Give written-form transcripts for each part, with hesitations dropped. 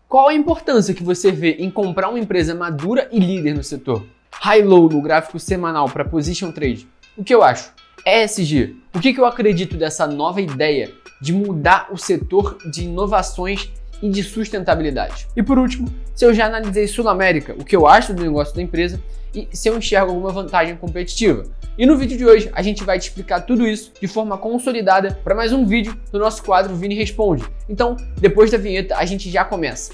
Qual a importância que você vê em comprar uma empresa madura e líder no setor? High-low no gráfico semanal para position trade. O que eu acho? ESG. O que eu acredito dessa nova ideia de mudar o setor de inovações e de sustentabilidade? E por último, se eu já analisei Sul América, o que eu acho do negócio da empresa e se eu enxergo alguma vantagem competitiva. E no vídeo de hoje a gente vai te explicar tudo isso de forma consolidada para mais um vídeo do nosso quadro Vini Responde. Então, depois da vinheta, a gente já começa.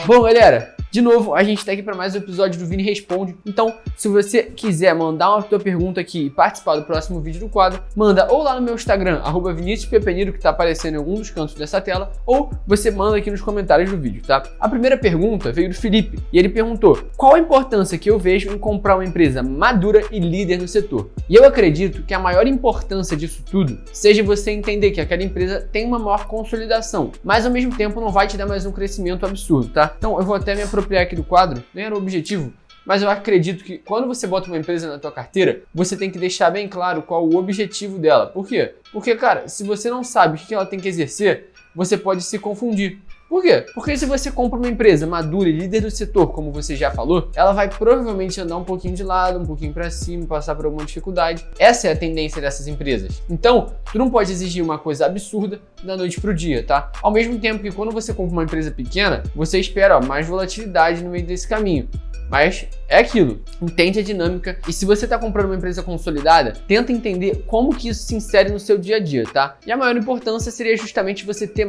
Bom, galera, de novo, a gente está aqui para mais um episódio do Vini Responde. Então, se você quiser mandar uma tua pergunta aqui e participar do próximo vídeo do quadro, manda ou lá no meu Instagram, @ViniciusPepeniro, que está aparecendo em algum dos cantos dessa tela, ou você manda aqui nos comentários do vídeo, tá? A primeira pergunta veio do Felipe, e ele perguntou: qual a importância que eu vejo em comprar uma empresa madura e líder no setor? E eu acredito que a maior importância disso tudo seja você entender que aquela empresa tem uma maior consolidação, mas ao mesmo tempo não vai te dar mais um crescimento absurdo, tá? Então, eu vou até me apropriar aqui do quadro, nem era o objetivo, mas eu acredito que quando você bota uma empresa na tua carteira, você tem que deixar bem claro qual o objetivo dela. Por quê? Porque, cara, se você não sabe o que ela tem que exercer, você pode se confundir. Por quê? Porque se você compra uma empresa madura e líder do setor, como você já falou, ela vai provavelmente andar um pouquinho de lado, um pouquinho para cima, passar por alguma dificuldade. Essa é a tendência dessas empresas. Então, tu não pode exigir uma coisa absurda da noite pro dia, tá? Ao mesmo tempo que quando você compra uma empresa pequena, você espera mais volatilidade no meio desse caminho. Mas é aquilo, entende a dinâmica e se você está comprando uma empresa consolidada, tenta entender como que isso se insere no seu dia a dia, tá? E a maior importância seria justamente você ter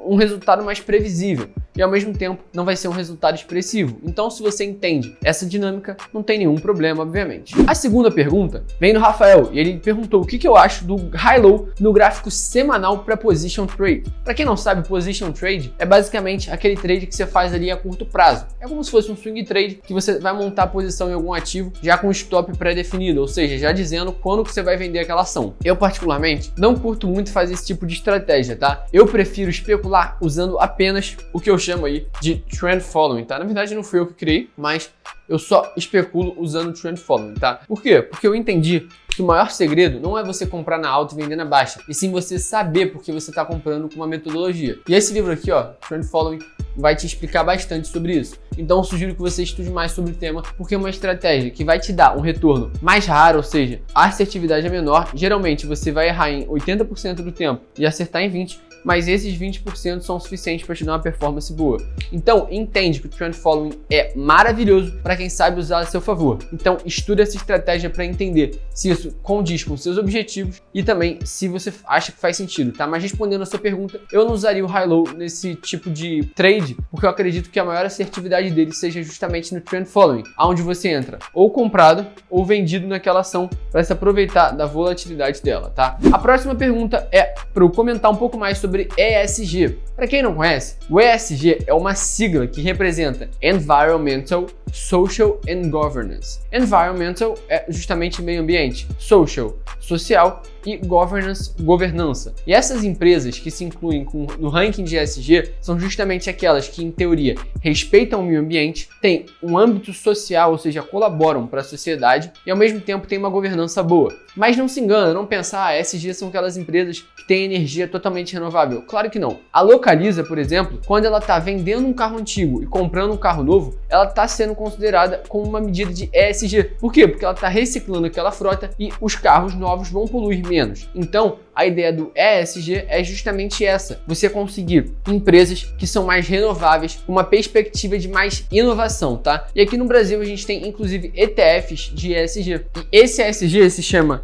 um resultado mais previsível e ao mesmo tempo não vai ser um resultado expressivo. Então, se você entende essa dinâmica, não tem nenhum problema, obviamente. A segunda pergunta vem do Rafael e ele perguntou o que eu acho do high-low no gráfico semanal para position trade. Para quem não sabe, position trade é basicamente aquele trade que você faz ali a curto prazo. É como se fosse um swing trade que você vai montar a posição em algum ativo já com stop pré-definido, ou seja, já dizendo quando que você vai vender aquela ação. Eu particularmente não curto muito fazer esse tipo de estratégia, tá? Eu prefiro especular usando apenas o que eu chamo aí de trend following, tá? Na verdade não fui eu que criei, mas eu só especulo usando trend following, tá? Por quê? Porque eu entendi que o maior segredo não é você comprar na alta e vender na baixa, e sim você saber porque você está comprando com uma metodologia. E esse livro aqui, ó, Trend Following, vai te explicar bastante sobre isso. Então eu sugiro que você estude mais sobre o tema, porque é uma estratégia que vai te dar um retorno mais raro, ou seja, a assertividade é menor. Geralmente você vai errar em 80% do tempo e acertar em 20%, mas esses 20% são suficientes para te dar uma performance boa. Então entende que o Trend Following é maravilhoso para quem sabe usar a seu favor. Então estuda essa estratégia para entender se isso condiz com seus objetivos e também se você acha que faz sentido, tá? Mas respondendo a sua pergunta, eu não usaria o high-low nesse tipo de trade, porque eu acredito que a maior assertividade dele seja justamente no Trend Following, onde você entra ou comprado ou vendido naquela ação para se aproveitar da volatilidade dela, tá? A próxima pergunta é para eu comentar um pouco mais sobre ESG. Para quem não conhece, o ESG é uma sigla que representa Environmental, Social and Governance. Environmental é justamente meio ambiente, social, social e governance, governança. E essas empresas que se incluem no ranking de ESG são justamente aquelas que, em teoria, respeitam o meio ambiente, têm um âmbito social, ou seja, colaboram para a sociedade e ao mesmo tempo têm uma governança boa. Mas não se engana, não pensar, ESG são aquelas empresas que têm energia totalmente renovável. Claro que não. A Localiza, por exemplo, quando ela está vendendo um carro antigo e comprando um carro novo, ela está sendo considerada como uma medida de ESG. Por quê? Porque ela está reciclando aquela frota e os carros novos vão poluir menos. Então, a ideia do ESG é justamente essa: você conseguir empresas que são mais renováveis, com uma perspectiva de mais inovação, tá? E aqui no Brasil a gente tem inclusive ETFs de ESG. E esse ESG se chama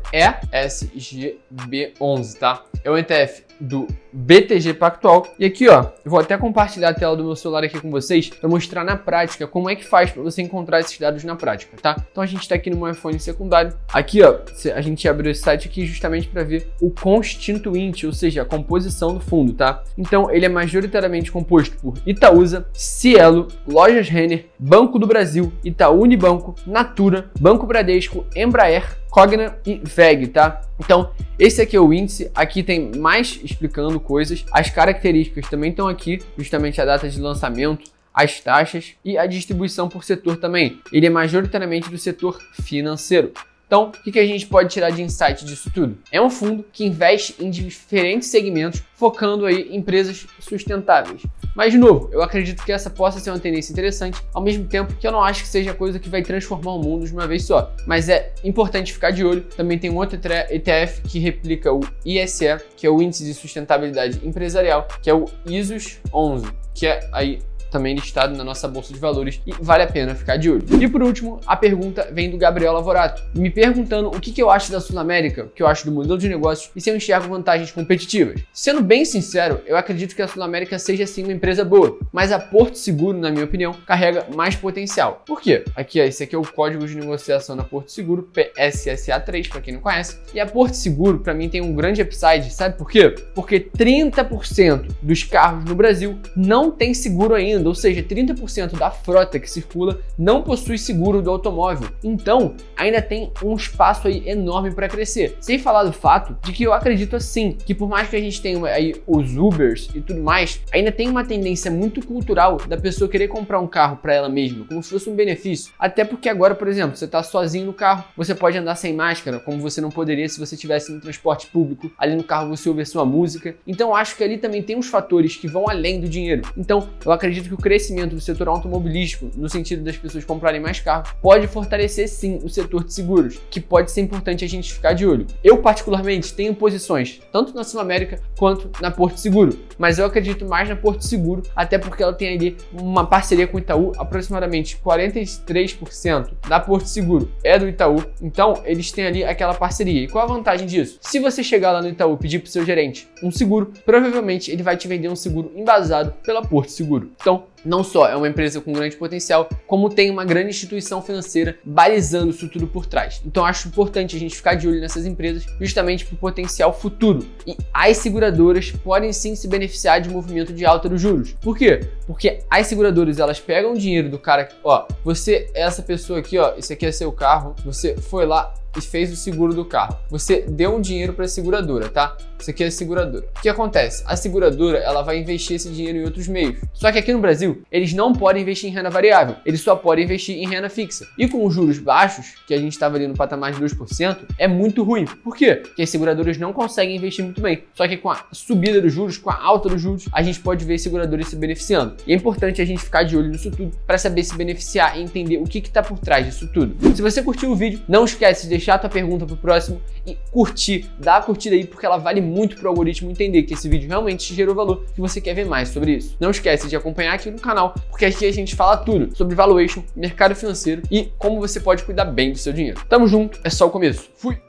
ESGB11, tá? É um ETF do BTG Pactual. E aqui, ó, eu vou até compartilhar a tela do meu celular aqui com vocês para mostrar na prática como é que faz para você encontrar esses dados na prática, tá? Então a gente está aqui no meu iPhone secundário. Aqui, ó, a gente abriu esse site aqui justamente para ver o constituinte, ou seja, a composição do fundo, tá? Então ele é majoritariamente composto por Itaúsa, Cielo, Lojas Renner, Banco do Brasil, Itaú Unibanco, Natura, Banco Bradesco, Embraer, Cogna e VEG, tá? Então, esse aqui é o índice, aqui tem mais explicando coisas, as características também estão aqui, justamente a data de lançamento, as taxas e a distribuição por setor também. Ele é majoritariamente do setor financeiro. Então, o que a gente pode tirar de insight disso tudo? É um fundo que investe em diferentes segmentos, focando aí em empresas sustentáveis. Mas, de novo, eu acredito que essa possa ser uma tendência interessante, ao mesmo tempo que eu não acho que seja coisa que vai transformar o mundo de uma vez só. Mas é importante ficar de olho. Também tem um outro ETF que replica o ISE, que é o Índice de Sustentabilidade Empresarial, que é o ISOS 11, que é aí também listado na nossa bolsa de valores e vale a pena ficar de olho. E por último, a pergunta vem do Gabriel Lavorato, me perguntando o que eu acho da Sul América, o que eu acho do modelo de negócios e se eu enxergo vantagens competitivas. Sendo bem sincero, eu acredito que a Sul América seja sim uma empresa boa, mas a Porto Seguro, na minha opinião, carrega mais potencial. Por quê? Aqui, esse aqui é o código de negociação da Porto Seguro, PSSA3, para quem não conhece. E a Porto Seguro, para mim, tem um grande upside, sabe por quê? Porque 30% dos carros no Brasil não tem seguro ainda. Ou seja, 30% da frota que circula não possui seguro do automóvel. Então, ainda tem um espaço aí enorme para crescer. Sem falar do fato de que eu acredito assim, que por mais que a gente tenha aí os Ubers e tudo mais, ainda tem uma tendência muito cultural da pessoa querer comprar um carro para ela mesma, como se fosse um benefício. Até porque agora, por exemplo, você está sozinho no carro, você pode andar sem máscara, como você não poderia se você estivesse no transporte público. Ali no carro você ouve a sua música. Então, acho que ali também tem uns fatores que vão além do dinheiro. Então, eu acredito que o crescimento do setor automobilístico, no sentido das pessoas comprarem mais carros, pode fortalecer sim o setor de seguros, que pode ser importante a gente ficar de olho. Eu, particularmente, tenho posições tanto na Sul América quanto na Porto Seguro, mas eu acredito mais na Porto Seguro, até porque ela tem ali uma parceria com o Itaú, aproximadamente 43% da Porto Seguro é do Itaú, então eles têm ali aquela parceria. E qual a vantagem disso? Se você chegar lá no Itaú e pedir para o seu gerente um seguro, provavelmente ele vai te vender um seguro embasado pela Porto Seguro. Então, não só é uma empresa com grande potencial, como tem uma grande instituição financeira balizando isso tudo por trás. Então acho importante a gente ficar de olho nessas empresas justamente para o potencial futuro. E as seguradoras podem sim se beneficiar de um movimento de alta dos juros. Por quê? Porque as seguradoras, elas pegam o dinheiro do cara, ó, você é essa pessoa aqui, ó, esse aqui é seu carro, você foi lá e fez o seguro do carro. Você deu um dinheiro para a seguradora, tá? Isso aqui é a seguradora. O que acontece? A seguradora, ela vai investir esse dinheiro em outros meios. Só que aqui no Brasil, eles não podem investir em renda variável. Eles só podem investir em renda fixa. E com os juros baixos, que a gente estava ali no patamar de 2%, é muito ruim. Por quê? Porque as seguradoras não conseguem investir muito bem. Só que com a subida dos juros, com a alta dos juros, a gente pode ver seguradoras se beneficiando. E é importante a gente ficar de olho nisso tudo para saber se beneficiar e entender o que está por trás disso tudo. Se você curtiu o vídeo, não esquece de deixar a tua pergunta pro próximo e curtir, dá a curtida aí porque ela vale muito pro algoritmo entender que esse vídeo realmente te gerou valor e você quer ver mais sobre isso. Não esquece de acompanhar aqui no canal, porque aqui a gente fala tudo sobre valuation, mercado financeiro e como você pode cuidar bem do seu dinheiro. Tamo junto, é só o começo. Fui!